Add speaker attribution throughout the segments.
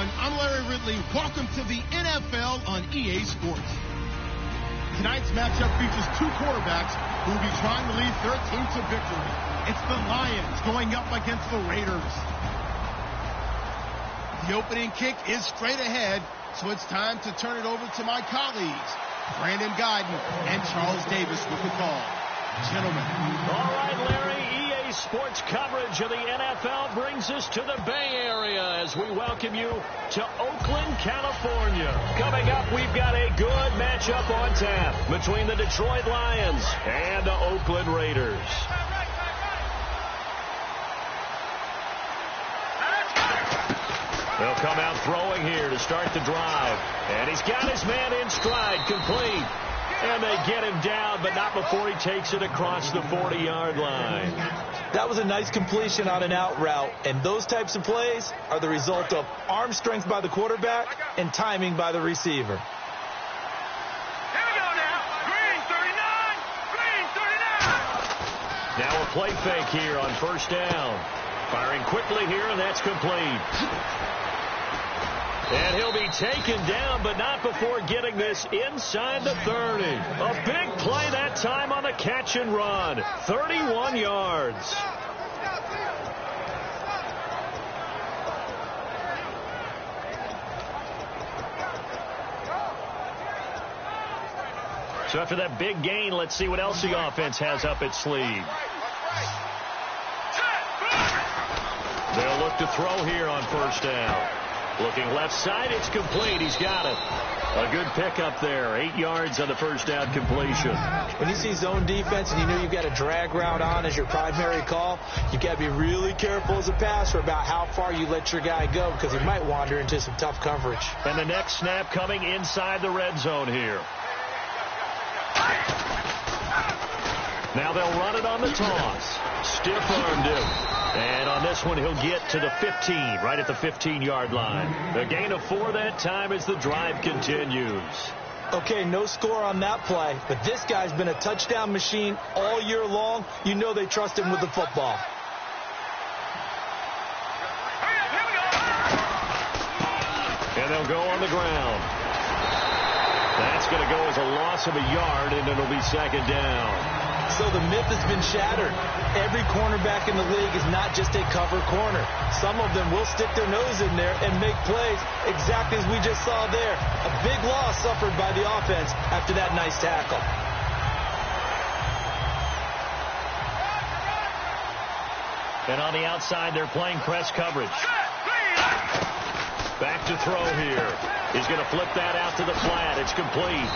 Speaker 1: everyone. I'm Larry Ridley. Welcome to the NFL on EA Sports. Tonight's matchup features two quarterbacks who will be trying to lead their team to victory. It's the Lions going up against the Raiders. The opening kick is straight ahead, so it's time to turn it over to my colleagues, Brandon Guyton and Charles Davis with the call. Gentlemen.
Speaker 2: All right, Larry. EA Sports coverage of the NFL brings us to the Bay Area as we welcome you to Oakland, California. Coming up, we've got a good matchup on tap between the Detroit Lions and the Oakland Raiders. They'll come out throwing here to start the drive. And he's got his man in stride, complete. And they get him down, but not before he takes it across the 40-yard line.
Speaker 3: That was a nice completion on an out route, and those types of plays are the result of arm strength by the quarterback and timing by the receiver.
Speaker 4: Here we go now. Green 39. Green 39.
Speaker 2: Now a play fake here on first down. Firing quickly here, and that's complete. And he'll be taken down, but not before getting this inside the 30. A big play that time on the catch and run. 31 yards. So after that big gain, let's see what else the offense has up its sleeve. They'll look to throw here on first down. Looking left side, it's complete. He's got it. A good pickup there. 8 yards on the first down completion.
Speaker 3: When you see zone defense and you know you've got a drag route on as your primary call, you've got to be really careful as a passer about how far you let your guy go because he might wander into some tough coverage.
Speaker 2: And the next snap coming inside the red zone here. Now they'll run it on the toss. Stiff-armed him. And on this one, he'll get to the 15, right at the 15-yard line. A gain of 4 that time as the drive continues.
Speaker 3: Okay, no score on that play, but this guy's been a touchdown machine all year long. You know they trust him with the football.
Speaker 2: And they'll go on the ground. That's going to go as a loss of a yard, and it'll be second down.
Speaker 3: So the myth has been shattered. Every cornerback in the league is not just a cover corner. Some of them will stick their nose in there and make plays exactly as we just saw there. A big loss suffered by the offense after that nice tackle.
Speaker 2: And on the outside, they're playing press coverage. Back to throw here. He's going to flip that out to the flat. It's complete.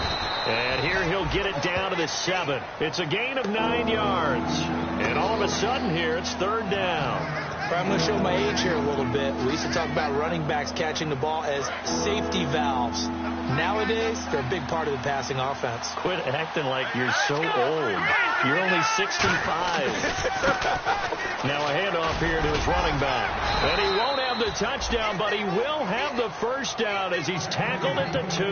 Speaker 2: And here he'll get it down to the 7. It's a gain of 9 yards. And all of a sudden here, it's third down.
Speaker 3: I'm going to show my age here a little bit. We used to talk about running backs catching the ball as safety valves. Nowadays, they're a big part of the passing offense.
Speaker 2: Quit acting like you're so old. You're only 65. Now a handoff here to his running back. And he won't have the touchdown, but he will have the first down as he's tackled at the 2.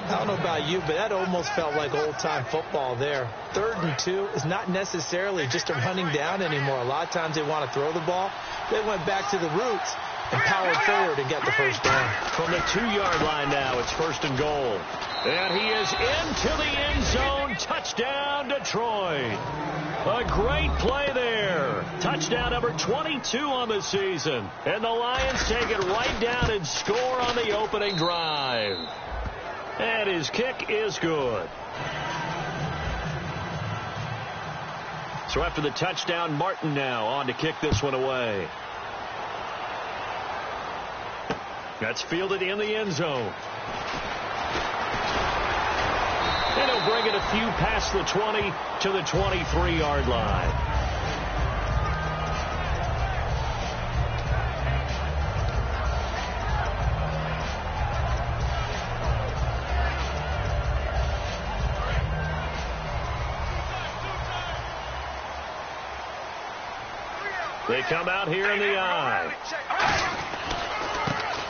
Speaker 3: I don't know about you, but that almost felt like old-time football there. 3rd and 2 is not necessarily just a running down anymore. A lot of times they want to throw the ball. They went back to the roots and powered forward and get the first down.
Speaker 2: From the 2-yard line now, it's 1st and goal. And he is into the end zone. Touchdown, Detroit. A great play there. Touchdown number 22 on the season. And the Lions take it right down and score on the opening drive. And his kick is good. So after the touchdown, Martin now on to kick this one away. That's fielded in the end zone. And he'll bring it a few past the 20 to the 23-yard line. They come out here in the eye.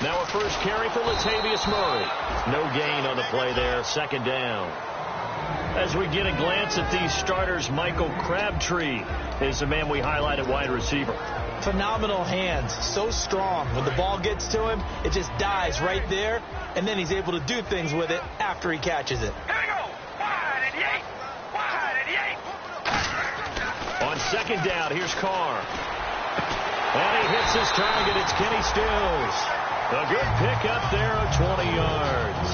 Speaker 2: Now a first carry for Latavius Murray. No gain on the play there. 2nd down. As we get a glance at these starters, Michael Crabtree is the man we highlight at wide receiver.
Speaker 3: Phenomenal hands, so strong. When the ball gets to him, it just dives right there, and then he's able to do things with it after he catches it.
Speaker 4: Here we go. Wide and yank. Wide and yank.
Speaker 2: On second down, here's Carr. And he hits his target. It's Kenny Stills. A good pick up there of 20 yards.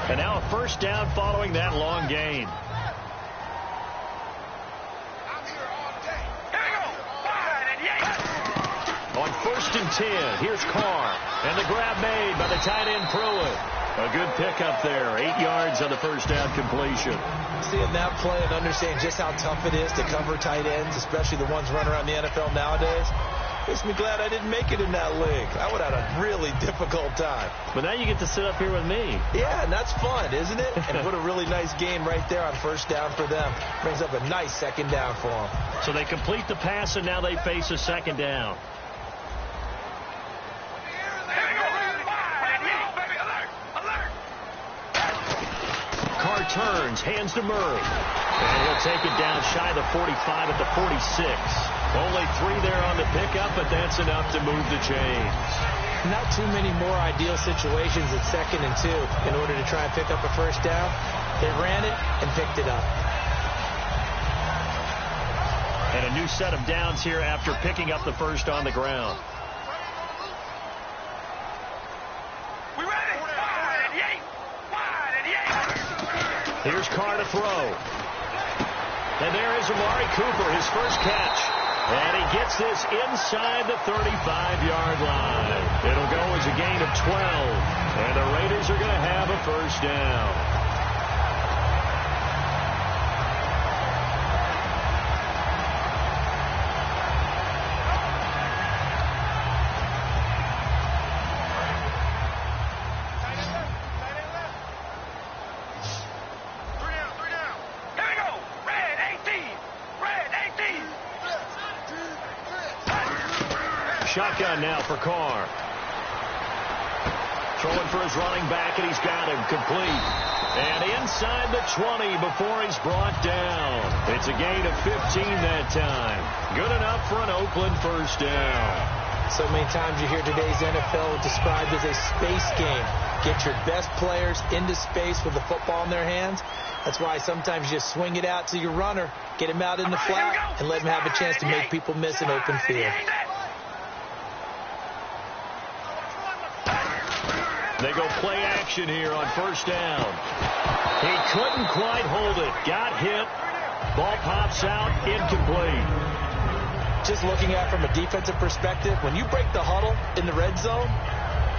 Speaker 2: And now a first down following that long gain. On 1st and 10, here's Carr. And the grab made by the tight end Pruitt. A good pickup there. 8 yards on the first down completion.
Speaker 3: Seeing that play and understanding just how tough it is to cover tight ends, especially the ones running around the NFL nowadays, makes me glad I didn't make it in that league. I would have had a really difficult time.
Speaker 2: But now you get to sit up here with me.
Speaker 3: Yeah, and that's fun, isn't it? And put a really nice game right there on first down for them. Brings up a nice second down for them.
Speaker 2: So they complete the pass, and now they face a second down. Carr turns, hands to Murray. And he'll take it down shy of the 45 at the 46. Only 3 there on the pickup, but that's enough to move the chains.
Speaker 3: Not too many more ideal situations at 2nd and 2 in order to try and pick up a first down. They ran it and picked it up.
Speaker 2: And a new set of downs here after picking up the first on the ground.
Speaker 4: We ready? Wide and yank. Wide and yank.
Speaker 2: Here's Carr to throw. And there is Amari Cooper, his first catch. And he gets this inside the 35-yard line. It'll go as a gain of 12. And the Raiders are going to have a first down. Shotgun now for Carr. Throwing for his running back, and he's got him complete. And inside the 20 before he's brought down. It's a gain of 15 that time. Good enough for an Oakland first down.
Speaker 3: So many times you hear today's NFL described as a space game. Get your best players into space with the football in their hands. That's why sometimes you swing it out to your runner, get him out in the flat, and let him have a chance to make people miss an open field.
Speaker 2: They go play action here on first down. He couldn't quite hold it. Got hit. Ball pops out. Incomplete.
Speaker 3: Just looking at it from a defensive perspective, when you break the huddle in the red zone,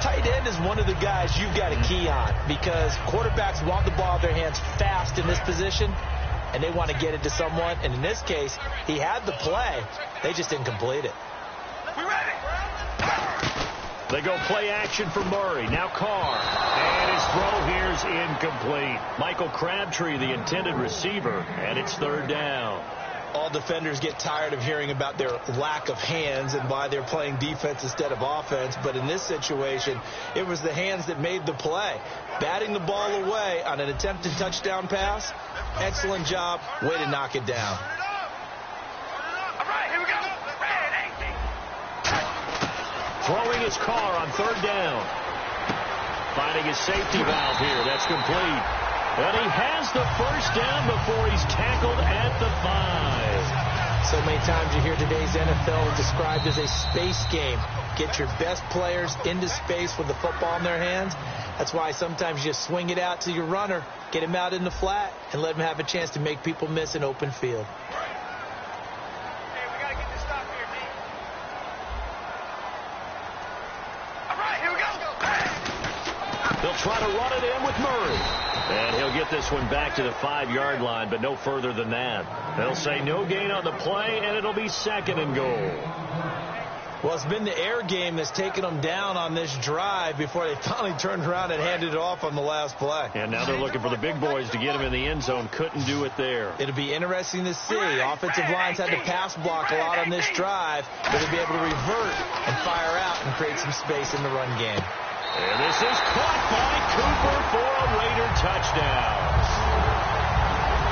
Speaker 3: tight end is one of the guys you've got a key on because quarterbacks want the ball in their hands fast in this position, and they want to get it to someone. And in this case, he had the play. They just didn't complete it.
Speaker 4: We ready?
Speaker 2: They go play action for Murray. Now Carr. And his throw here's incomplete. Michael Crabtree, the intended receiver, and it's third down.
Speaker 3: All defenders get tired of hearing about their lack of hands and why they're playing defense instead of offense. But in this situation, it was the hands that made the play. Batting the ball away on an attempted touchdown pass. Excellent job. Way to knock it down.
Speaker 4: All right, here we go.
Speaker 2: Throwing his Carr on third down. Finding his safety valve here. That's complete. And he has the first down before he's tackled at the 5.
Speaker 3: So many times you hear today's NFL described as a space game. Get your best players into space with the football in their hands. That's why sometimes you swing it out to your runner, get him out in the flat, and let him have a chance to make people miss an open field.
Speaker 2: They'll try to run it in with Murray. And he'll get this one back to the 5-yard line, but no further than that. They'll say no gain on the play, and it'll be second and goal.
Speaker 3: Well, it's been the air game that's taken them down on this drive before they finally turned around and handed it off on the last play.
Speaker 2: And now they're looking for the big boys to get them in the end zone. Couldn't do it there.
Speaker 3: It'll be interesting to see. Offensive lines had to pass block a lot on this drive, but they'll be able to revert and fire out and create some space in the run game.
Speaker 2: And this is caught by Cooper for a Raider touchdown.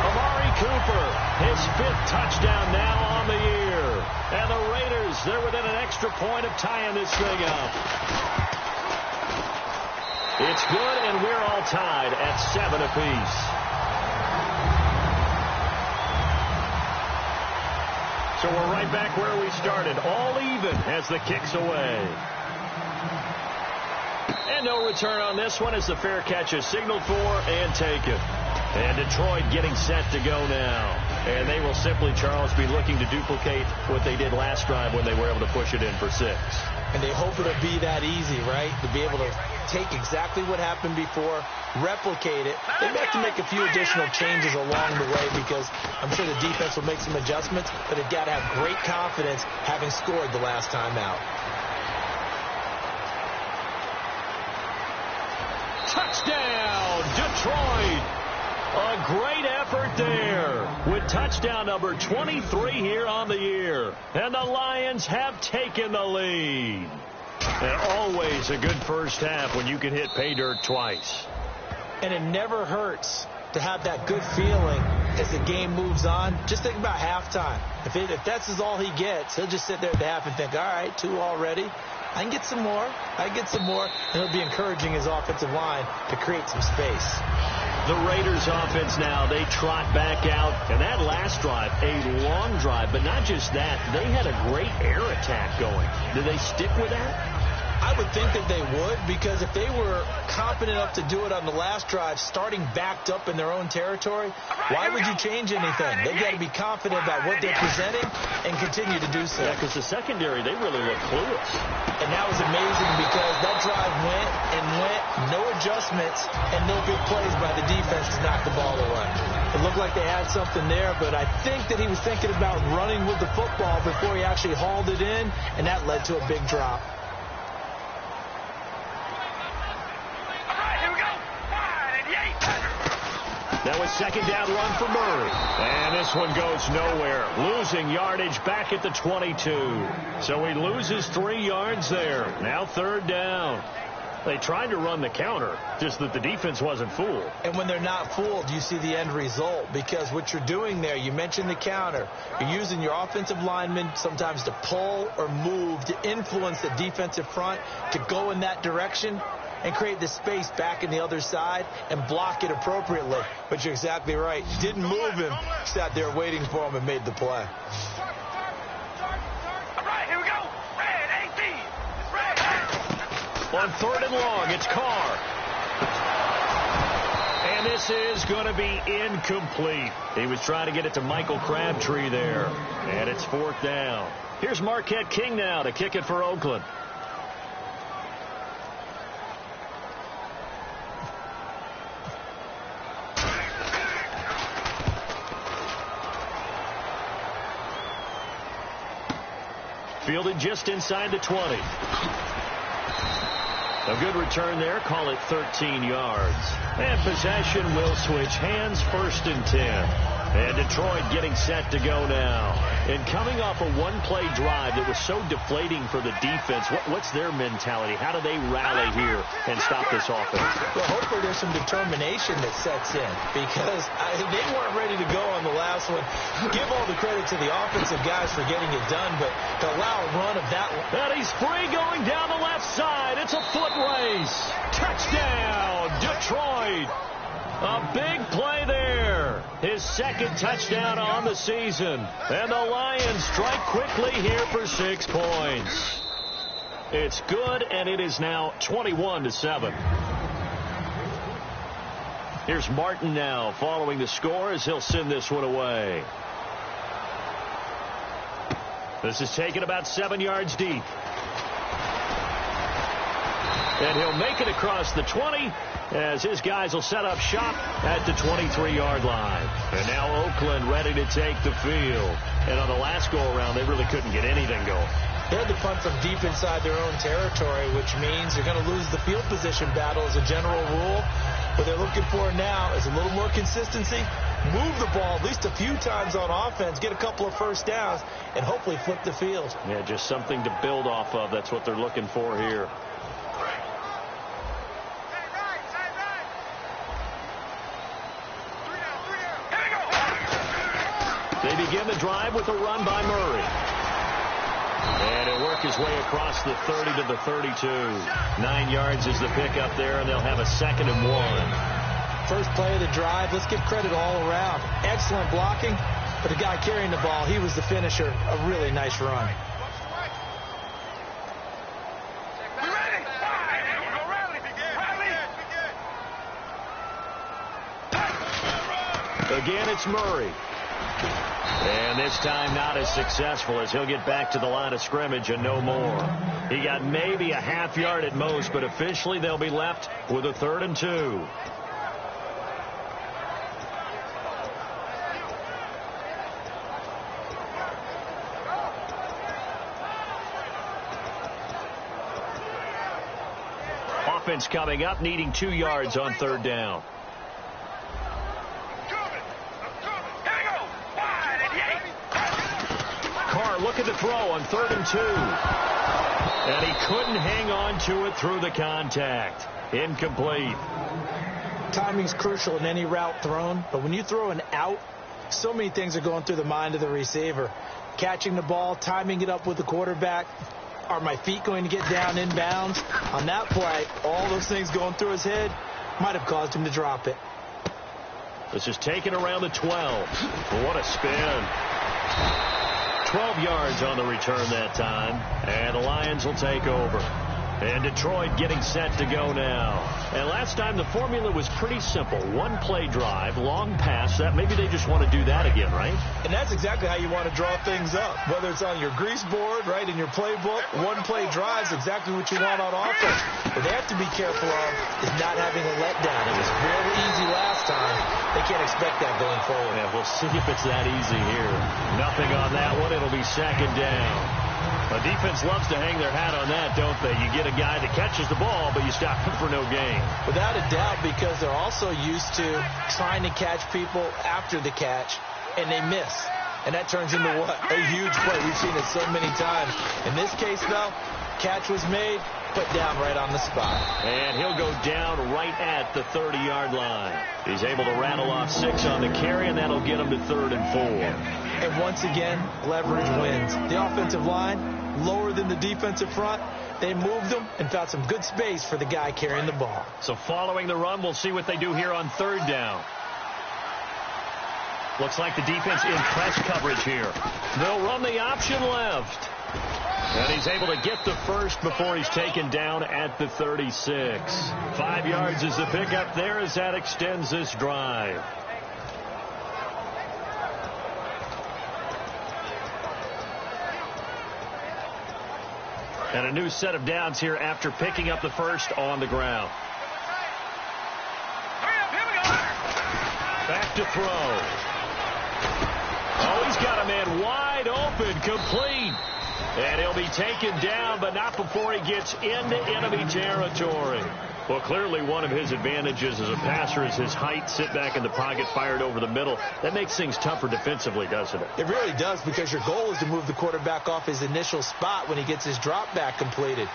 Speaker 2: Amari Cooper, his 5th touchdown now on the year. And the Raiders, they're within an extra point of tying this thing up. It's good, and we're all tied at 7 apiece. So we're right back where we started, all even as the kick's away. And no return on this one as the fair catch is signaled for and taken. And Detroit getting set to go now. And they will simply, Charles, be looking to duplicate what they did last drive when they were able to push it in for 6.
Speaker 3: And they hope it'll be that easy, right? To be able to take exactly what happened before, replicate it. They have to make a few additional changes along the way because I'm sure the defense will make some adjustments, but they've got to have great confidence having scored the last time out.
Speaker 2: Touchdown, Detroit! A great effort there with touchdown number 23 here on the year. And the Lions have taken the lead. And always a good first half when you can hit pay dirt twice.
Speaker 3: And it never hurts to have that good feeling as the game moves on. Just think about halftime. If that's all he gets, he'll just sit there at the half and think, all right, 2 already. I can get some more. And he'll be encouraging his offensive line to create some space.
Speaker 2: The Raiders offense now, they trot back out. And that last drive, a long drive, but not just that. They had a great air attack going. Did they stick with that?
Speaker 3: I would think that they would, because if they were confident enough to do it on the last drive, starting backed up in their own territory, why would you change anything? They've got to be confident about what they're presenting and continue to do so.
Speaker 2: Yeah, because the secondary, they really look clueless.
Speaker 3: And that was amazing because that drive went, no adjustments, and no big plays by the defense to knock the ball away. It looked like they had something there, but I think that he was thinking about running with the football before he actually hauled it in, and that led to a big drop.
Speaker 2: Now a second down run for Murray. And this one goes nowhere. Losing yardage back at the 22. So he loses 3 yards there. Now 3rd down. They tried to run the counter, just that the defense wasn't fooled.
Speaker 3: And when they're not fooled, you see the end result. Because what you're doing there, you mentioned the counter. You're using your offensive linemen sometimes to pull or move to influence the defensive front to go in that direction and create the space back in the other side and block it appropriately. But you're exactly right. Didn't move him. Sat there waiting for him and made the play.
Speaker 4: All right, here we go. Red 18. Red.
Speaker 2: On 3rd and long, it's Carr. And this is going to be incomplete. He was trying to get it to Michael Crabtree there. And it's 4th down. Here's Marquette King now to kick it for Oakland. Fielded just inside the 20. A good return there. Call it 13 yards. And possession will switch hands, 1st and 10. And Detroit getting set to go now. And coming off a one-play drive that was so deflating for the defense, what's their mentality? How do they rally here and stop this offense?
Speaker 3: Well, hopefully there's some determination that sets in because they weren't ready to go on the last one. Give all the credit to the offensive guys for getting it done, but to allow a run of that one.
Speaker 2: And he's free going down the left side. It's a foot race. Touchdown, Detroit. A big play there. His 2nd touchdown on the season. And the Lions strike quickly here for 6 points. It's good, and it is now 21-7. Here's Martin now following the score as he'll send this one away. This is taken about 7 yards deep. And he'll make it across the 20 as his guys will set up shop at the 23-yard line. And now Oakland ready to take the field. And on the last go-around, they really couldn't get anything going.
Speaker 3: They had to punt from deep inside their own territory, which means you're going to lose the field position battle as a general rule. What they're looking for now is a little more consistency, move the ball at least a few times on offense, get a couple of first downs, and hopefully flip the field.
Speaker 2: Yeah, just something to build off of. That's what they're looking for here. They begin the drive with a run by Murray. And he'll work his way across the 30 to the 32. 9 yards is the pickup there, and they'll have a 2nd and 1.
Speaker 3: First play of the drive, let's give credit all around. Excellent blocking, but the guy carrying the ball, he was the finisher. A really nice run.
Speaker 2: Again, it's Murray. And this time not as successful, as he'll get back to the line of scrimmage and no more. He got maybe a half yard at most, but officially they'll be left with a 3rd and 2. Offense coming up, needing 2 yards on 3rd down. Look at the throw on 3rd and 2. And he couldn't hang on to it through the contact. Incomplete.
Speaker 3: Timing's crucial in any route thrown, but when you throw an out, so many things are going through the mind of the receiver. Catching the ball, timing it up with the quarterback. Are my feet going to get down inbounds? On that play, all those things going through his head might have caused him to drop it.
Speaker 2: This is taken around the 12. What a spin. 12 yards on the return that time, and the Lions will take over. And Detroit getting set to go now. And last time the formula was pretty simple. 1 play drive, long pass. That maybe they just want to do that again, right?
Speaker 3: And that's exactly how you want to draw things up. Whether it's on your grease board, right, in your playbook, 1 play drive is exactly what you want on offense. What they have to be careful of is not having a letdown. It was real easy last time. They can't expect that going forward.
Speaker 2: Yeah, we'll see if it's that easy here. Nothing on that one. It'll be 2nd down. The defense loves to hang their hat on that, don't they? You get a guy that catches the ball, but you stop him for no gain.
Speaker 3: Without a doubt, because they're also used to trying to catch people after the catch, and they miss. And that turns into what? A huge play. We've seen it so many times. In this case, though, catch was made, put down right on the spot.
Speaker 2: And he'll go down right at the 30-yard line. He's able to rattle off 6 on the carry, and that'll get him to 3rd and 4.
Speaker 3: And once again, leverage wins. The offensive line, lower than the defensive front. They moved them and found some good space for the guy carrying the ball.
Speaker 2: So following the run, we'll see what they do here on 3rd down. Looks like the defense in press coverage here. They'll run the option left. And he's able to get the first before he's taken down at the 36. 5 yards is the pickup there as that extends this drive. And a new set of downs here after picking up the first on the ground. Back to throw. Oh, he's got a man wide open, complete. And he'll be taken down, but not before he gets into enemy territory. Well, clearly one of his advantages as a passer is his height. Sit back in the pocket, fired over the middle. That makes things tougher defensively, doesn't it?
Speaker 3: It really does, because your goal is to move the quarterback off his initial spot when he gets his drop back completed.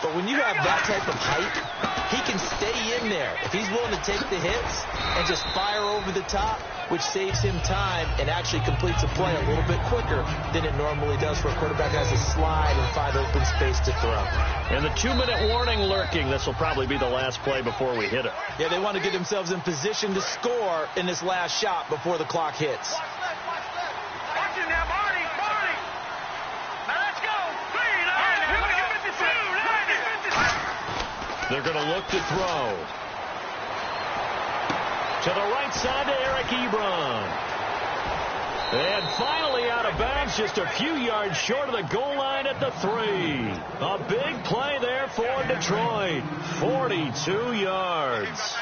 Speaker 3: But when you have that type of height, he can stay in there. If he's willing to take the hits and just fire over the top, which saves him time and actually completes a play a little bit quicker than it normally does for a quarterback who has to slide and find open space to throw.
Speaker 2: And the 2-minute warning lurking. This will probably be the last play before we hit it.
Speaker 3: Yeah, they want to get themselves in position to score in this last shot before the clock hits.
Speaker 4: Watch it now, Barney. Now let's go. Here we go.
Speaker 2: They're going to look to throw. To the right side to Eric Ebron. And finally out of bounds, just a few yards short of the goal line at the 3. A big play there for Detroit. 42 yards.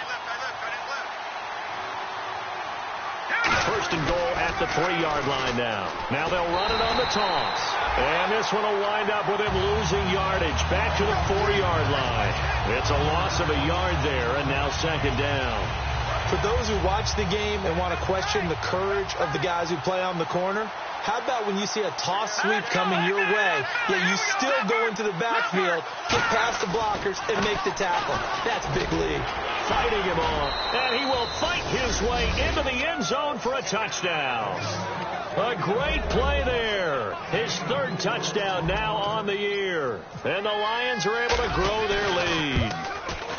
Speaker 2: first and goal at the 3-yard line now. Now they'll run it on the toss. And this one will wind up with him losing yardage back to the 4-yard line. It's a loss of a yard there, and now second down.
Speaker 3: For those who watch the game and want to question the courage of the guys who play on the corner, how about when you see a toss sweep coming your way, yet you still go into the backfield, get past the blockers, and make the tackle? That's big league.
Speaker 2: Fighting him off, and he will fight his way into the end zone for a touchdown. A great play there. His 3rd touchdown now on the year. And the Lions are able to grow their lead.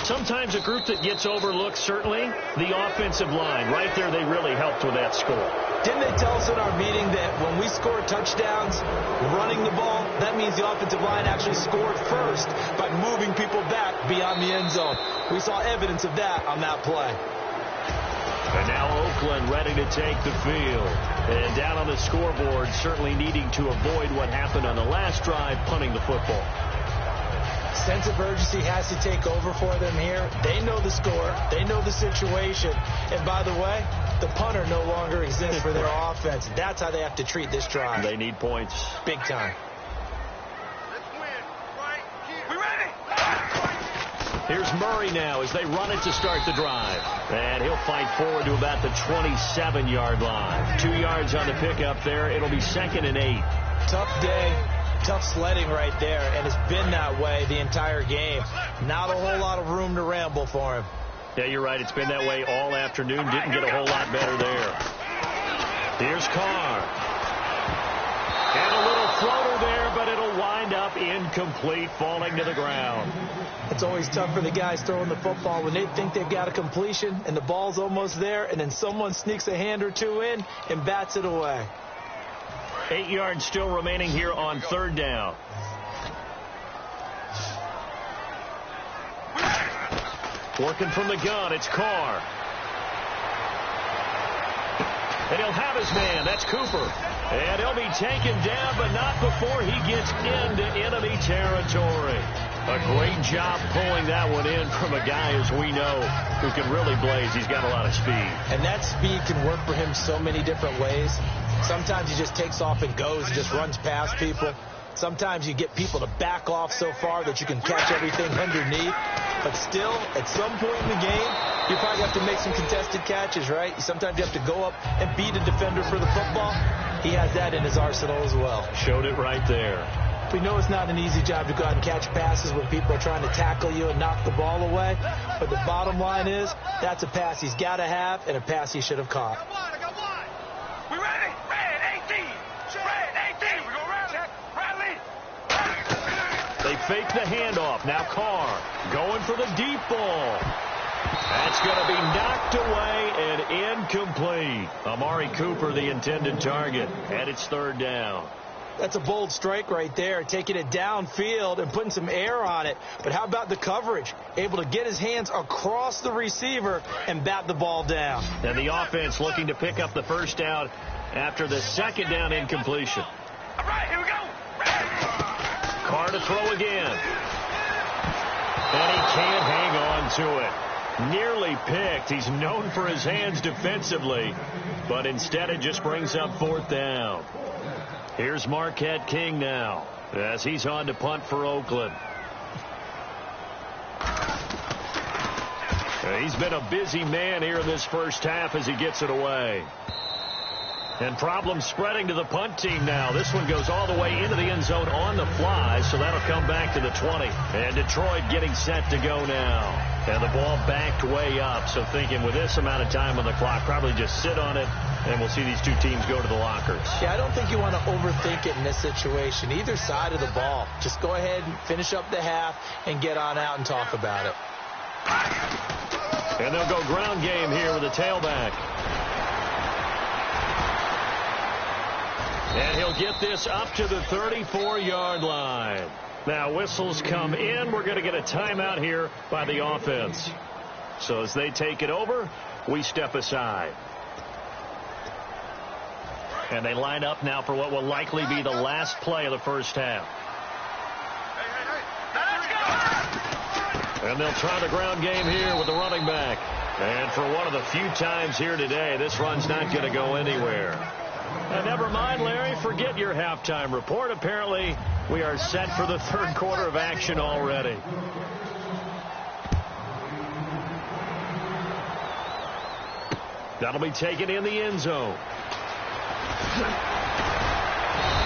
Speaker 2: Sometimes a group that gets overlooked, certainly, the offensive line. Right there, they really helped with that score.
Speaker 3: Didn't they tell us in our meeting that when we score touchdowns running the ball, that means the offensive line actually scored first by moving people back beyond the end zone? We saw evidence of that on that play.
Speaker 2: And now Oakland ready to take the field. And down on the scoreboard, certainly needing to avoid what happened on the last drive, punting the football.
Speaker 3: Sense of urgency has to take over for them here. They know the score. They know the situation. And by the way, the punter no longer exists for their offense. That's how they have to treat this drive.
Speaker 2: They need points.
Speaker 3: Big time.
Speaker 4: Let's win. Right here. We ready?
Speaker 2: Here's Murray now as they run it to start the drive. And he'll fight forward to about the 27-yard line. 2 yards on the pickup there. It'll be 2nd and 8.
Speaker 3: Tough day. Tough sledding right there, and it's been that way the entire game. Not a whole lot of room to ramble for him.
Speaker 2: Yeah, you're right. It's been that way all afternoon. Didn't get a whole lot better there. Here's Carr. And a little floater there, but it'll wind up incomplete, falling to the ground.
Speaker 3: It's always tough for the guys throwing the football when they think they've got a completion and the ball's almost there, and then someone sneaks a hand or two in and bats it away.
Speaker 2: 8 yards still remaining here on 3rd down. Working from the gun, it's Carr. And he'll have his man. That's Cooper. And he'll be taken down, but not before he gets into enemy territory. A great job pulling that one in from a guy, as we know, who can really blaze. He's got a lot of speed.
Speaker 3: And that speed can work for him so many different ways. Sometimes he just takes off and goes and just runs past people. Sometimes you get people to back off so far that you can catch everything underneath. But still, at some point in the game, you probably have to make some contested catches, right? Sometimes you have to go up and beat a defender for the football. He has that in his arsenal as well.
Speaker 2: Showed it right there.
Speaker 3: We know it's not an easy job to go out and catch passes when people are trying to tackle you and knock the ball away. But the bottom line is, that's a pass he's got to have and a pass he should have caught.
Speaker 4: I got one. We ready? Red 18. Red 18. We go around. Check. Bradley.
Speaker 2: They fake the handoff. Now Carr going for the deep ball. That's going to be knocked away and incomplete. Amari Cooper, the intended target, and it's 3rd down.
Speaker 3: That's a bold strike right there, taking it downfield and putting some air on it. But how about the coverage? Able to get his hands across the receiver and bat the ball down.
Speaker 2: And the offense looking to pick up the first down after the 2nd down incompletion.
Speaker 4: All right, here we go.
Speaker 2: Carr to throw again. And he can't hang on to it. Nearly picked. He's known for his hands defensively, but instead it just brings up 4th down. Here's Marquette King now as he's on to punt for Oakland. He's been a busy man here in this first half as he gets it away. And problems spreading to the punt team now. This one goes all the way into the end zone on the fly, so that'll come back to the 20. And Detroit getting set to go now. And the ball backed way up, so thinking with this amount of time on the clock, probably just sit on it, and we'll see these two teams go to the lockers.
Speaker 3: Yeah, I don't think you want to overthink it in this situation. Either side of the ball. Just go ahead and finish up the half and get on out and talk about it.
Speaker 2: And they'll go ground game here with a tailback. And he'll get this up to the 34-yard line. Now, whistles come in. We're going to get a timeout here by the offense. So as they take it over, we step aside. And they line up now for what will likely be the last play of the first half. And they'll try the ground game here with the running back. And for one of the few times here today, this run's not going to go anywhere. And never mind, Larry, forget your halftime report. Apparently, we are set for the third quarter of action already. That'll be taken in the end zone.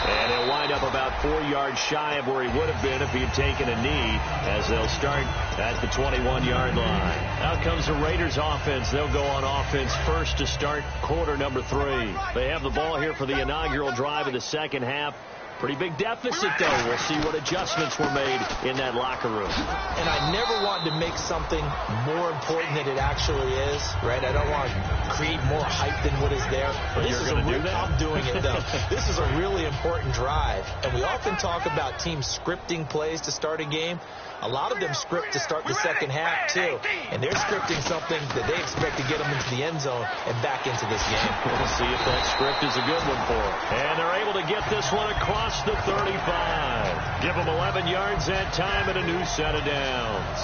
Speaker 2: And he'll wind up about 4 yards shy of where he would have been if he had taken a knee, as they'll start at the 21-yard line. Out comes the Raiders offense. They'll go on offense first to start quarter number 3. They have the ball here for the inaugural drive of the second half. Pretty big deficit, though. We'll see what adjustments were made in that locker room.
Speaker 3: And I never wanted to make something more important than it actually is, right? I don't want to create more hype than what is there.
Speaker 2: But you're going to do that?
Speaker 3: I'm doing it, though. This is a really important drive. And we often talk about teams scripting plays to start a game. A lot of them script to start the second half, too. And they're scripting something that they expect to get them into the end zone and back into this game.
Speaker 2: We'll see if that script is a good one for them. And they're able to get this one across the 35. Give them 11 yards that time and a new set of downs.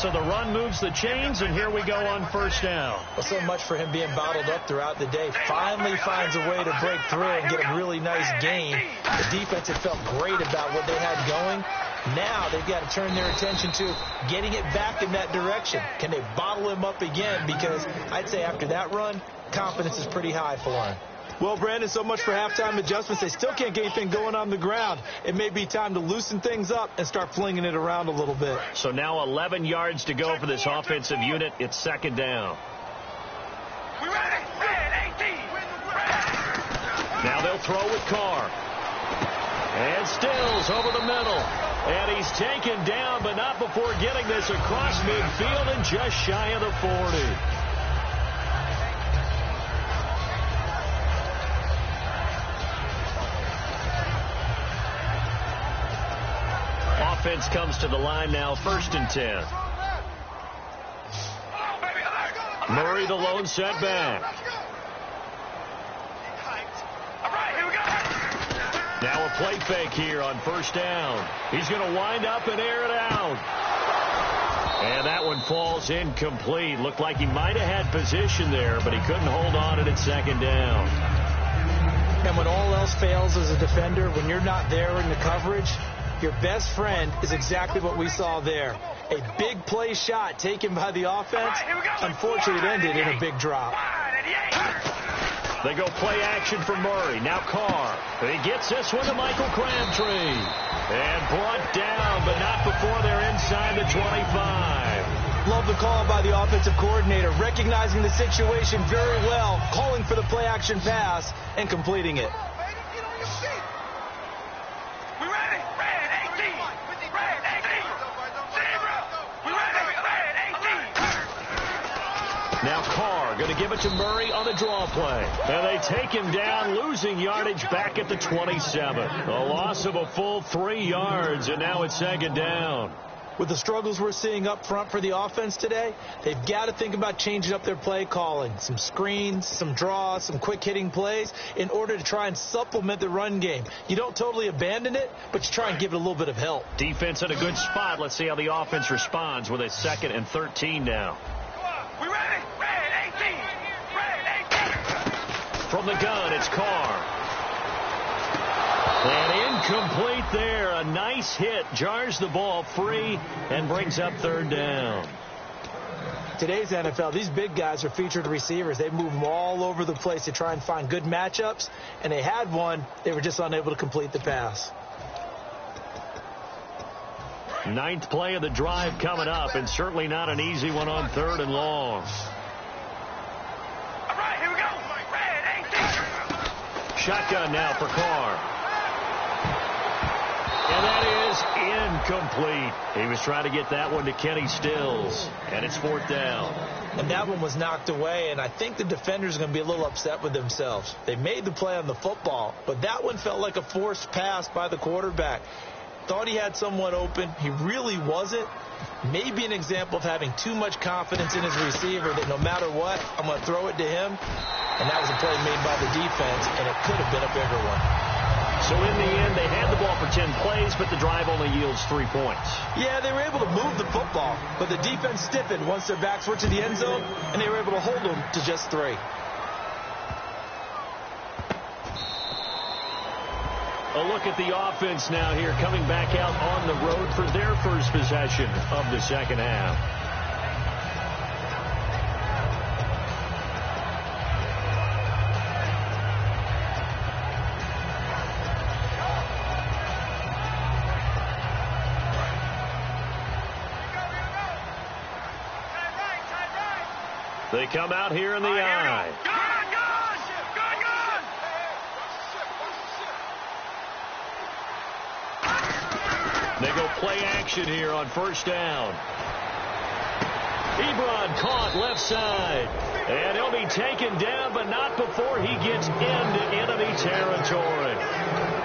Speaker 2: So the run moves the chains, and here we go on first down.
Speaker 3: Well, so much for him being bottled up throughout the day. Finally finds a way to break through and get a really nice gain. The defense had felt great about what they had going. Now they've got to turn their attention to getting it back in that direction. Can they bottle him up again? Because I'd say after that run, confidence is pretty high for him. Well, Brandon, so much for halftime adjustments. They still can't get anything going on the ground. It may be time to loosen things up and start flinging it around a little bit.
Speaker 2: So now 11 yards to go for this offensive unit. It's second down.
Speaker 4: We ready? Red 18.
Speaker 2: Now they'll throw with Carr. And Stills over the middle. And he's taken down, but not before getting this across midfield and just shy of the 40. Offense comes to the line now, 1st and 10. Murray, the lone setback.
Speaker 4: All right, here we go.
Speaker 2: Now a play fake here on first down. He's going to wind up and air it out. And that one falls incomplete. Looked like he might have had position there, but he couldn't hold on at second down.
Speaker 3: And when all else fails as a defender, when you're not there in the coverage, your best friend is exactly what we saw there. A big play shot taken by the offense. Unfortunately, it ended in a big drop.
Speaker 2: They go play action for Murray. Now Carr. He gets this one to Michael Crabtree. And brought down, but not before they're inside the 25.
Speaker 3: Love the call by the offensive coordinator, recognizing the situation very well, calling for the play action pass, and completing it.
Speaker 4: We ready? Red 18. Red 18. Zebra. We ready? Red 18.
Speaker 2: Now Carr going to give it to Murray on the draw play. And they take him down, losing yardage back at the 27. A loss of a full 3 yards, and now it's second down.
Speaker 3: With the struggles we're seeing up front for the offense today, they've got to think about changing up their play calling. Some screens, some draws, some quick-hitting plays in order to try and supplement the run game. You don't totally abandon it, but you try and give it a little bit of help.
Speaker 2: Defense in a good spot. Let's see how the offense responds with a 2nd and 13 now.
Speaker 4: We ready? Red 18. Red 18.
Speaker 2: From the gun, it's Carr. And incomplete there. A nice hit. Jars the ball free and brings up 3rd down.
Speaker 3: Today's NFL, these big guys are featured receivers. They move them all over the place to try and find good matchups. And they had one. They were just unable to complete the pass.
Speaker 2: 9th play of the drive coming up, and certainly not an easy one on 3rd and long.
Speaker 4: All right, here we go. Red 18.
Speaker 2: Shotgun now for Carr. And that is incomplete. He was trying to get that one to Kenny Stills, and it's 4th down.
Speaker 3: And that one was knocked away, and I think the defenders are going to be a little upset with themselves. They made the play on the football, but that one felt like a forced pass by the quarterback. Thought he had someone open. He really wasn't. Maybe an example of having too much confidence in his receiver that no matter what, I'm going to throw it to him. And that was a play made by the defense, and it could have been a bigger one.
Speaker 2: So in the end, they had the ball for 10 plays, but the drive only yields 3 points.
Speaker 3: Yeah, they were able to move the football, but the defense stiffened once their backs were to the end zone, and they were able to hold them to just 3.
Speaker 2: A look at the offense now here, coming back out on the road for their first possession of the second half. They come out here in the eye. They go play action here on first down. Ebron caught left side. And he'll be taken down, but not before he gets into enemy territory.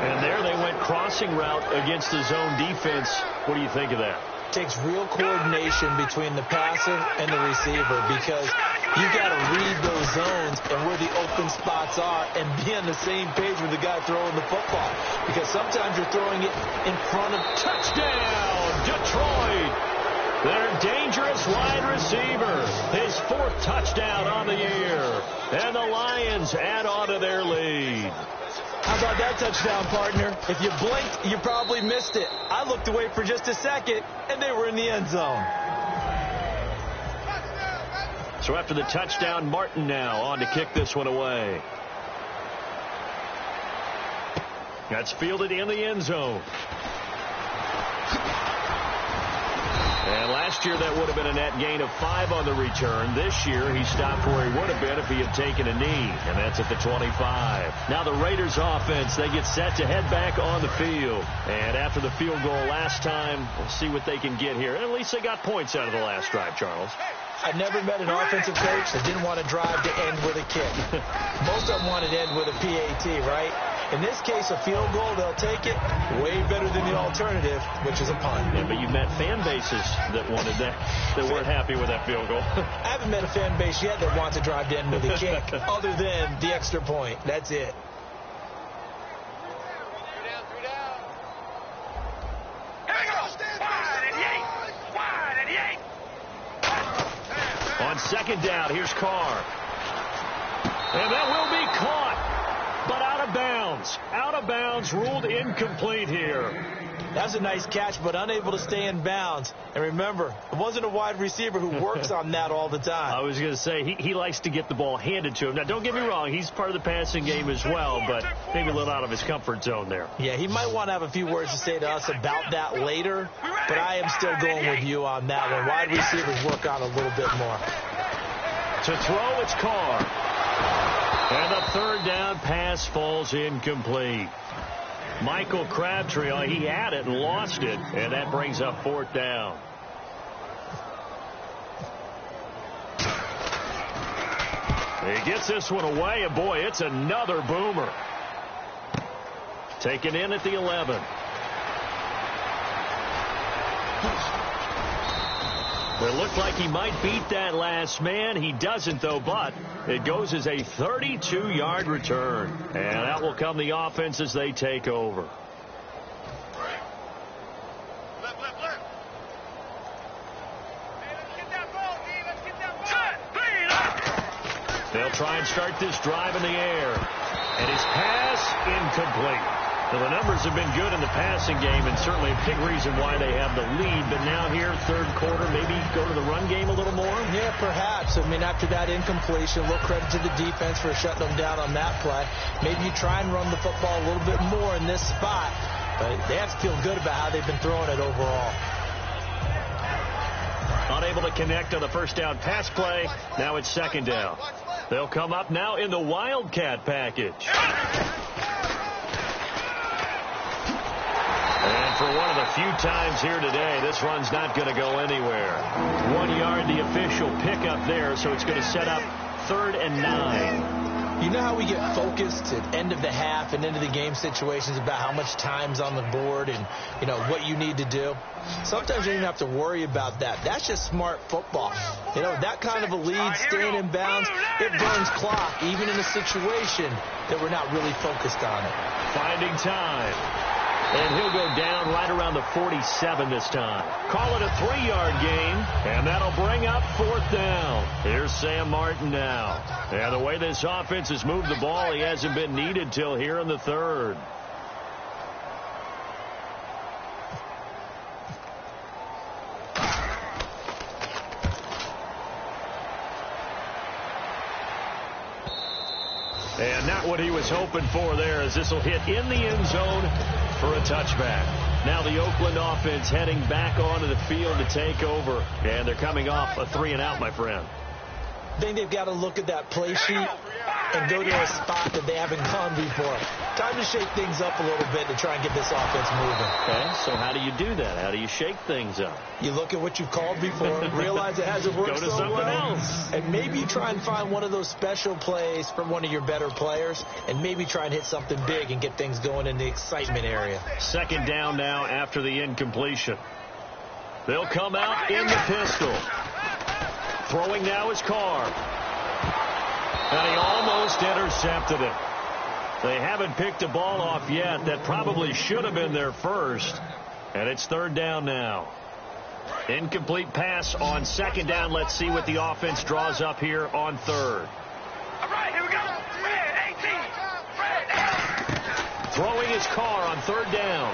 Speaker 2: And there they went crossing route against the zone defense. What do you think of that?
Speaker 3: Takes real coordination between the passer and the receiver, because you got to read those zones and where the open spots are and be on the same page with the guy throwing the football, because sometimes you're throwing it in front of.
Speaker 2: Touchdown, Detroit! Their dangerous wide receiver, his 4th touchdown on the year, and the Lions add on to their lead.
Speaker 3: How about that touchdown, partner? If you blinked, you probably missed it. I looked away for just a second, and they were in the end zone.
Speaker 2: So after the touchdown, Martin now on to kick this one away. That's fielded in the end zone. And last year that would have been a net gain of 5 on the return. This year he stopped where he would have been if he had taken a knee, and that's at the 25. Now the Raiders offense, they get set to head back on the field. And after the field goal last time, we'll see what they can get here. And at least they got points out of the last drive, Charles.
Speaker 3: I've never met an offensive coach that didn't want to drive to end with a kick. Most of them wanted to end with a PAT, right? In this case, a field goal, they'll take it. Way better than the alternative, which is a punt.
Speaker 2: Yeah, but you've met fan bases that wanted that weren't happy with that field goal.
Speaker 3: I haven't met a fan base yet that wants to drive to end with a kick, other than the extra point. That's it.
Speaker 2: On second down, here's Carr. And that will be caught, but out of bounds. Out of bounds, ruled incomplete here.
Speaker 3: That's a nice catch, but unable to stay in bounds. And remember, it wasn't a wide receiver who works on that all the time.
Speaker 2: I was going to say, he likes to get the ball handed to him. Now, don't get me wrong, he's part of the passing game as well, but maybe a little out of his comfort zone there.
Speaker 3: Yeah, he might want to have a few words to say to us about that later, but I am still going with you on that one. Wide receivers work on a little bit more.
Speaker 2: To throw, it's Carr. And the third down pass falls incomplete. Michael Crabtree, he had it and lost it, and that brings up 4th down. He gets this one away, and boy, it's another boomer. Taken in at the 11. It looked like he might beat that last man. He doesn't, though, but it goes as a 32-yard return. And that will come the offense as they take over. They'll try and start this drive in the air. And his pass incomplete. Now, the numbers have been good in the passing game, and certainly a big reason why they have the lead. But now here, third quarter, maybe go to the run game a little more?
Speaker 3: Yeah, perhaps. I mean, after that incompletion, a little credit to the defense for shutting them down on that play. Maybe you try and run the football a little bit more in this spot. But they have to feel good about how they've been throwing it overall.
Speaker 2: Unable to connect on the first down pass play. Now it's second down. They'll come up now in the Wildcat package. And for one of the few times here today, this run's not going to go anywhere. 1 yard, the official pickup there, so it's going to set up 3rd and 9.
Speaker 3: You know how we get focused at end of the half and into the game situations about how much time's on the board and, you know, what you need to do? Sometimes you don't even have to worry about that. That's just smart football. You know, that kind of a lead, staying in bounds, it burns clock, even in a situation that we're not really focused on it.
Speaker 2: Finding time. And he'll go down right around the 47 this time. Call it a 3-yard gain, and that'll bring up 4th down. Here's Sam Martin now. And the way this offense has moved the ball, he hasn't been needed till here in the 3rd. And not what he was hoping for there, as this will hit in the end zone for a touchback. Now the Oakland offense heading back onto the field to take over. And they're coming off a 3-and-out, my friend.
Speaker 3: I think they've got to look at that play sheet and go to a spot that they haven't gone before. Time to shake things up a little bit to try and get this offense moving.
Speaker 2: Okay, so how do you do that? How do you shake things up?
Speaker 3: You look at what you've called before, realize it hasn't worked
Speaker 2: so well. Go to something else.
Speaker 3: And maybe you try and find one of those special plays from one of your better players, and maybe try and hit something big and get things going in the excitement area.
Speaker 2: 2nd down now after the incompletion. They'll come out in the pistol. Throwing now is Carr. And he almost intercepted it. They haven't picked a ball off yet. That probably should have been their first. And it's 3rd down now. Incomplete pass on 2nd down. Let's see what the offense draws up here on 3rd.
Speaker 4: All right, here we go. Red 18. Red 18.
Speaker 2: Throwing his Carr on 3rd down.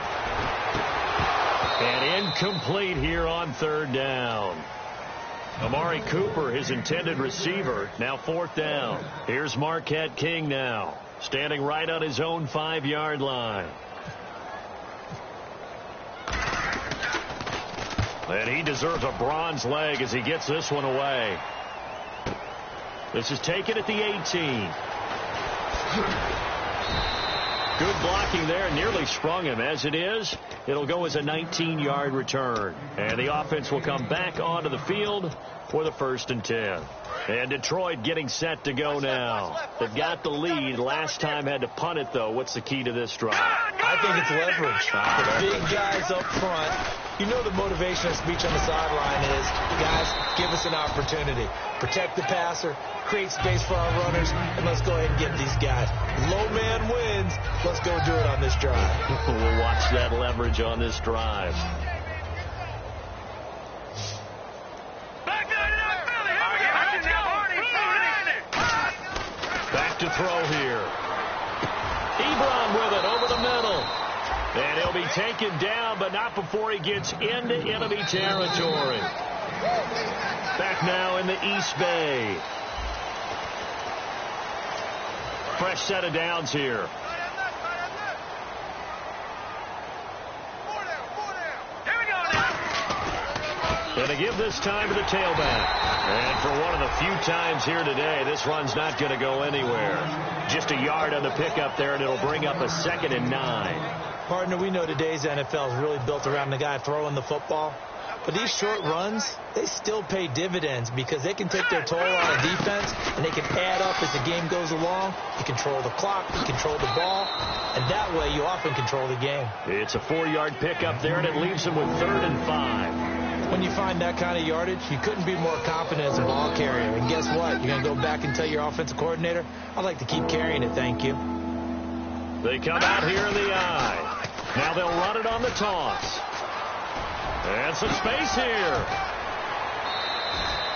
Speaker 2: And incomplete here on 3rd down. Amari Cooper, his intended receiver, now 4th down. Here's Marquette King now, standing right on his own 5-yard line. And he deserves a bronze leg as he gets this one away. This is taken at the 18. Good blocking there, nearly sprung him. As it is, it'll go as a 19-yard return. And the offense will come back onto the field for the 1st and 10. And Detroit getting set to go now. They've got the lead. Last time had to punt it, though. What's the key to this drive?
Speaker 3: I think it's leverage. The big guys up front. You know the motivational speech on the sideline is, guys, give us an opportunity. Protect the passer, create space for our runners, and let's go ahead and get these guys. Low man wins. Let's go do it on this drive.
Speaker 2: We'll watch that leverage on this drive. Back to throw here. Ebron with it over the middle. And he'll be taken down, but not before he gets into enemy territory. Back now in the East Bay. Fresh set of downs here. Going to give this time to the tailback. And for one of the few times here today, this run's not going to go anywhere. Just a yard on the pickup there, and it'll bring up a 2nd and 9.
Speaker 3: Partner, we know today's NFL is really built around the guy throwing the football. But these short runs, they still pay dividends because they can take their toll on a defense, and they can add up as the game goes along. You control the clock, you control the ball, and that way you often control the game.
Speaker 2: It's a 4-yard pickup there, and it leaves them with 3rd and 5.
Speaker 3: When you find that kind of yardage, you couldn't be more confident as a ball carrier. And guess what? You're going to go back and tell your offensive coordinator, I'd like to keep carrying it, thank you.
Speaker 2: They come out here in the eye. Now they'll run it on the toss. And some space here.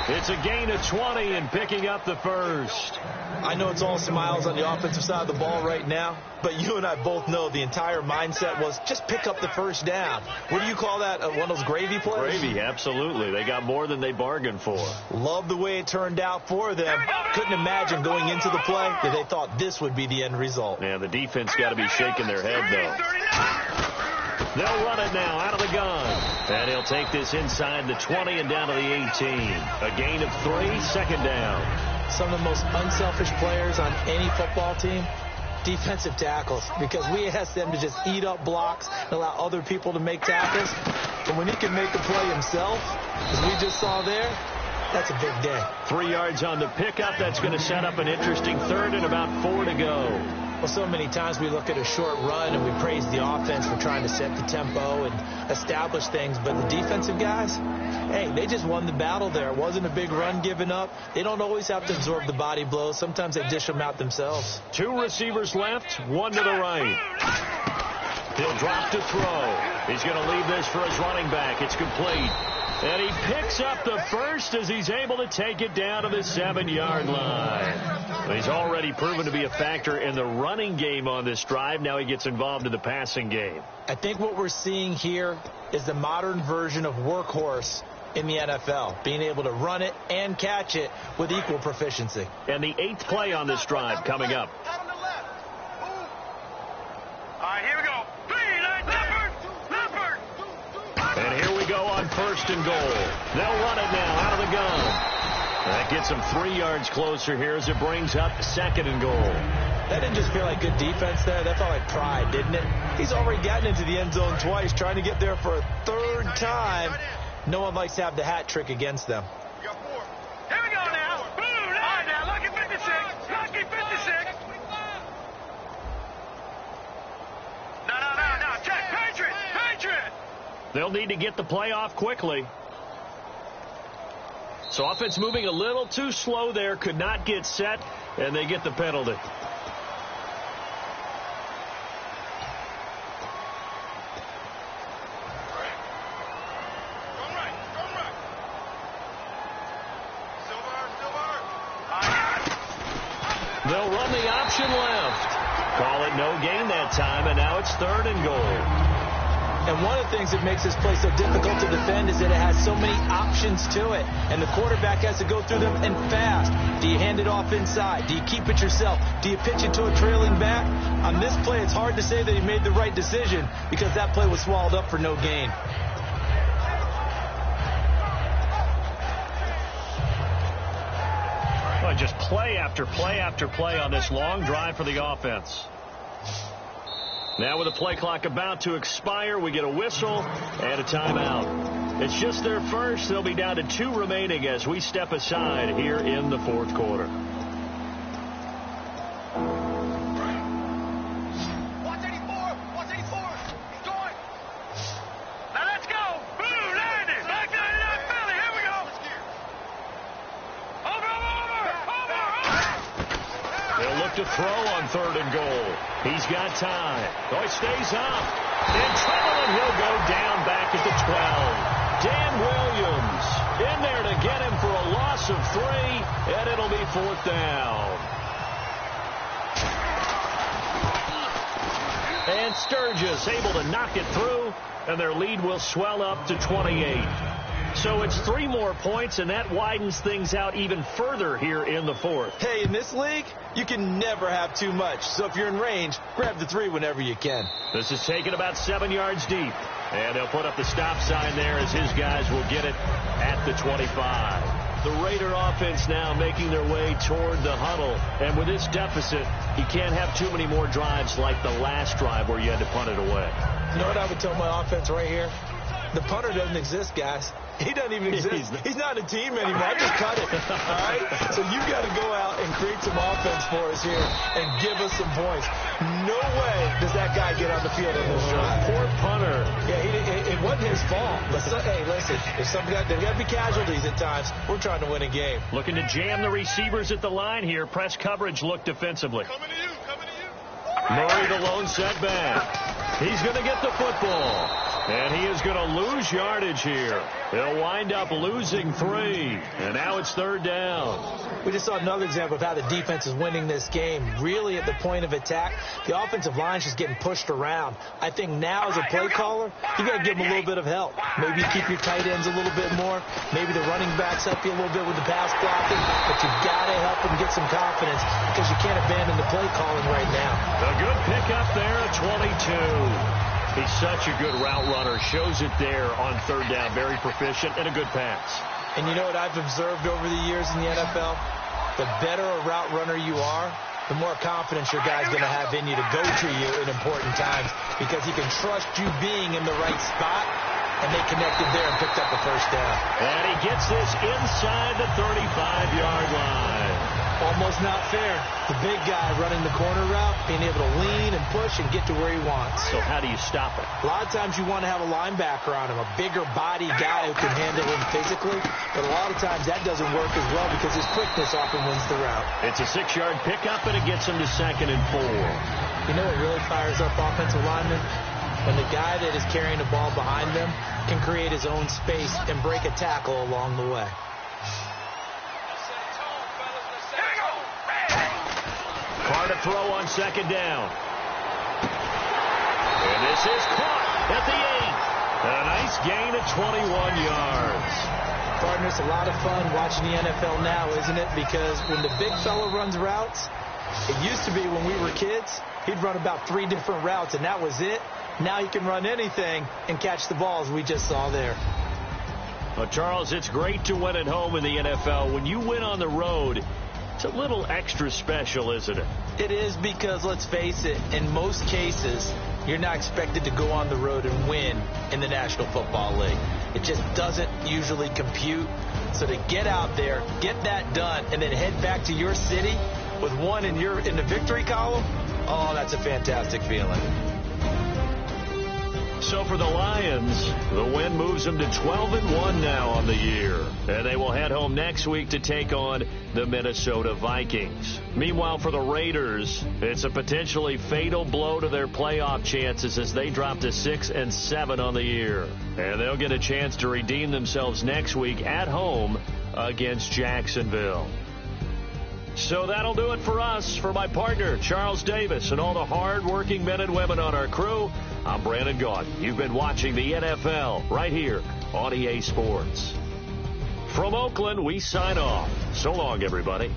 Speaker 2: It's a gain of 20 and picking up the 1st.
Speaker 3: I know it's all smiles on the offensive side of the ball right now, but you and I both know the entire mindset was just pick up the 1st down. What do you call that? One of those gravy plays?
Speaker 2: Gravy, absolutely. They got more than they bargained for.
Speaker 3: Love the way it turned out for them. Couldn't imagine going into the play that they thought this would be the end result.
Speaker 2: Yeah, the defense got to be shaking their head, though. They'll run it now out of the gun. And he'll take this inside the 20 and down to the 18. A gain of 3, 2nd down.
Speaker 3: Some of the most unselfish players on any football team, defensive tackles, because we ask them to just eat up blocks and allow other people to make tackles. But when he can make the play himself, as we just saw there, that's a big day.
Speaker 2: 3 yards on the pickup. That's going to set up an interesting third and about 4 to go.
Speaker 3: Well, so many times we look at a short run and we praise the offense for trying to set the tempo and establish things. But the defensive guys, hey, they just won the battle there. It wasn't a big run given up. They don't always have to absorb the body blows. Sometimes they dish them out themselves.
Speaker 2: 2 receivers left, 1 to the right. He'll drop to throw. He's going to leave this for his running back. It's complete. And he picks up the first as he's able to take it down to the 7-yard line. He's already proven to be a factor in the running game on this drive. Now he gets involved in the passing game.
Speaker 3: I think what we're seeing here is the modern version of workhorse in the NFL, being able to run it and catch it with equal proficiency.
Speaker 2: And the 8th play on this drive coming up.
Speaker 4: All right, here we go. Leopard.
Speaker 2: And here we go on 1st and goal. They'll run it now out of the gun. That gets them 3 yards closer here as it brings up 2nd and goal.
Speaker 3: That didn't just feel like good defense there. That felt like pride, didn't it? He's already gotten into the end zone twice, trying to get there for a 3rd time. No one likes to have the hat trick against them.
Speaker 4: Here we go now. Boom. All right, now, lucky 56. Lucky 56. No. Check. Patriot.
Speaker 2: They'll need to get the play off quickly. So offense moving a little too slow there. Could not get set, and they get the penalty. They'll run the option left. Call it no gain that time, and now it's 3rd and goal.
Speaker 3: And one of the things that makes this play so difficult to defend is that it has so many options to it. And the quarterback has to go through them and fast. Do you hand it off inside? Do you keep it yourself? Do you pitch it to a trailing back? On this play, it's hard to say that he made the right decision because that play was swallowed up for no gain.
Speaker 2: Well, just play after play after play on this long drive for the offense. Now with the play clock about to expire, we get a whistle and a timeout. It's just their first. They'll be down to 2 remaining as we step aside here in the 4th quarter.
Speaker 4: Now let's go. Boom, landed. Back 99 Philly. Here we go. Over.
Speaker 2: They'll look to throw on 3rd and goal. He's got time. Oh, he stays up. In trouble, and he'll go down back at the 12. Dan Williams in there to get him for a loss of 3, and it'll be 4th down. And Sturgis able to knock it through, and their lead will swell up to 28. So it's 3 more points, and that widens things out even further here in the 4th.
Speaker 3: Hey, in this league, you can never have too much. So if you're in range, grab the 3 whenever you can.
Speaker 2: This is taken about 7 yards deep. And they'll put up the stop sign there as his guys will get it at the 25. The Raider offense now making their way toward the huddle. And with this deficit, you can't have too many more drives like the last drive where you had to punt it away.
Speaker 3: You know what I would tell my offense right here? The punter doesn't exist, guys. He doesn't even exist. He's not a team anymore. I just cut it. All right? So you got to go out and create some offense for us here and give us some points. No way does that guy get on the field on this drive.
Speaker 2: Poor punter.
Speaker 3: Yeah, it wasn't his fault. But hey, listen, if there's got to be casualties at times. We're trying to win a game.
Speaker 2: Looking to jam the receivers at the line here. Press coverage look defensively.
Speaker 4: Coming to you.
Speaker 2: Murray the lone setback. He's going to get the football. And he is going to lose yardage here. They'll wind up losing 3. And now it's 3rd down.
Speaker 3: We just saw another example of how the defense is winning this game. Really at the point of attack, the offensive line is just getting pushed around. I think now as a play caller, you got to give them a little bit of help. Maybe keep your tight ends a little bit more. Maybe the running backs help you a little bit with the pass blocking. But you've got to help them get some confidence because you can't abandon the play calling right now.
Speaker 2: A good pickup there at 22. He's such a good route runner. Shows it there on 3rd down. Very proficient and a good pass.
Speaker 3: And you know what I've observed over the years in the NFL? The better a route runner you are, the more confidence your guy's going to have in you to go to you in important times because he can trust you being in the right spot and they connected there and picked up a first down.
Speaker 2: And he gets this inside the 35-yard line.
Speaker 3: Almost not fair. The big guy running the corner route, being able to lean and push and get to where he wants.
Speaker 2: So how do you stop it?
Speaker 3: A lot of times you want to have a linebacker on him, a bigger body guy who can handle him physically. But a lot of times that doesn't work as well because his quickness often wins the route.
Speaker 2: It's a 6-yard pickup, and it gets him to 2nd and 4.
Speaker 3: You know what really fires up offensive linemen? When the guy that is carrying the ball behind them can create his own space and break a tackle along the way.
Speaker 2: Carr to throw on 2nd down. And this is caught at the 8. A nice gain of 21 yards.
Speaker 3: Partner, it's a lot of fun watching the NFL now, isn't it? Because when the big fella runs routes, it used to be when we were kids, he'd run about 3 different routes, and that was it. Now he can run anything and catch the balls we just saw there.
Speaker 2: Well, Charles, it's great to win at home in the NFL. When you win on the road, it's a little extra special, isn't it?
Speaker 3: It is because, let's face it, in most cases, you're not expected to go on the road and win in the National Football League. It just doesn't usually compute. So to get out there, get that done, and then head back to your city with one in the victory column, oh, that's a fantastic feeling.
Speaker 2: So for the Lions, the win moves them to 12-1 now on the year. And they will head home next week to take on the Minnesota Vikings. Meanwhile, for the Raiders, it's a potentially fatal blow to their playoff chances as they drop to 6-7 on the year. And they'll get a chance to redeem themselves next week at home against Jacksonville. So that'll do it for us. For my partner, Charles Davis, and all the hard-working men and women on our crew, I'm Brandon Gaudin. You've been watching the NFL right here on EA Sports. From Oakland, we sign off. So long, everybody.